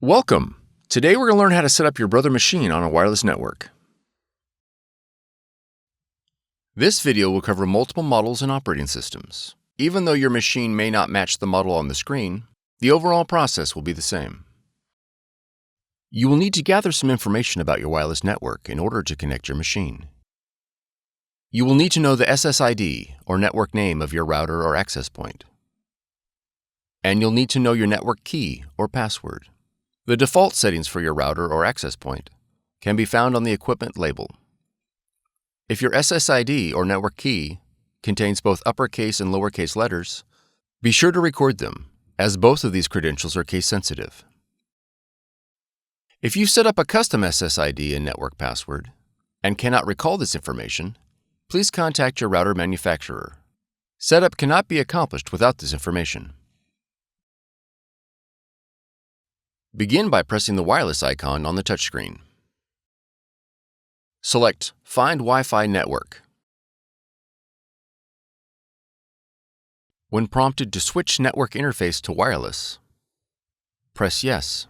Welcome! Today we're going to learn how to set up your Brother machine on a wireless network. This video will cover multiple models and operating systems. Even though your machine may not match the model on the screen, the overall process will be the same. You will need to gather some information about your wireless network in order to connect your machine. You will need to know the SSID, or network name, of your router or access point. And you'll need to know your network key or password. The default settings for your router or access point can be found on the equipment label. If your SSID or network key contains both uppercase and lowercase letters, be sure to record them, as both of these credentials are case sensitive. If you've set up a custom SSID and network password and cannot recall this information, please contact your router manufacturer. Setup cannot be accomplished without this information. Begin by pressing the wireless icon on the touchscreen. Select Find Wi-Fi Network. When prompted to switch network interface to wireless, press Yes.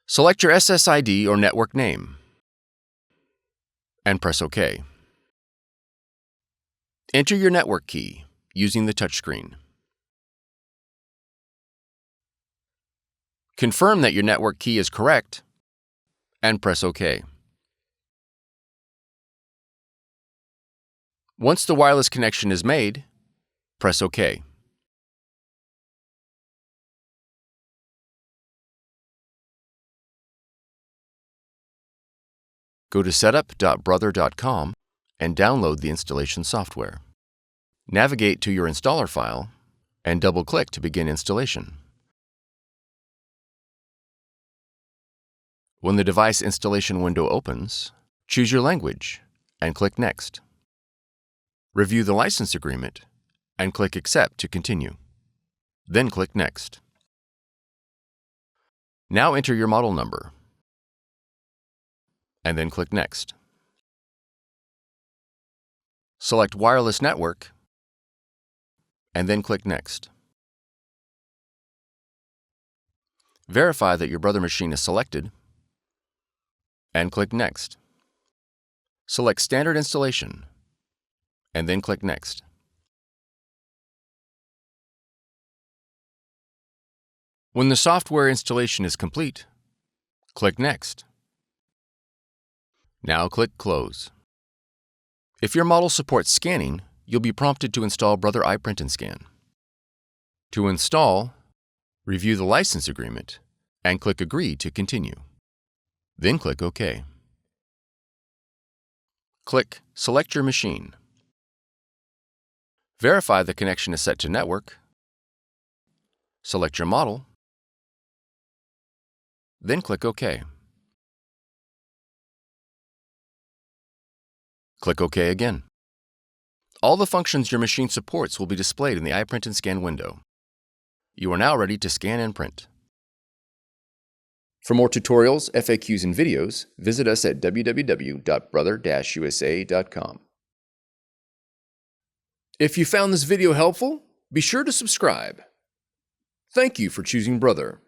Select your SSID or network name and press OK. Enter your network key using the touchscreen. Confirm that your network key is correct and press OK. Once the wireless connection is made, press OK. Go to setup.brother.com and download the installation software. Navigate to your installer file and double-click to begin installation. When the device installation window opens, choose your language and click Next. Review the license agreement and click Accept to continue. Then click Next. Now enter your model number and then click Next. Select Wireless Network and then click Next. Verify that your Brother machine is selected and click Next. Select Standard Installation and then click Next. When the software installation is complete, click Next. Now click Close. If your model supports scanning, you'll be prompted to install Brother iPrint&Scan. To install, review the license agreement and click Agree to continue. Then click OK. Click Select your machine. Verify the connection is set to network. Select your model. Then click OK. Click OK again. All the functions your machine supports will be displayed in the iPrint&Scan window. You are now ready to scan and print. For more tutorials, FAQs, and videos, visit us at www.brother-usa.com. If you found this video helpful, be sure to subscribe. Thank you for choosing Brother.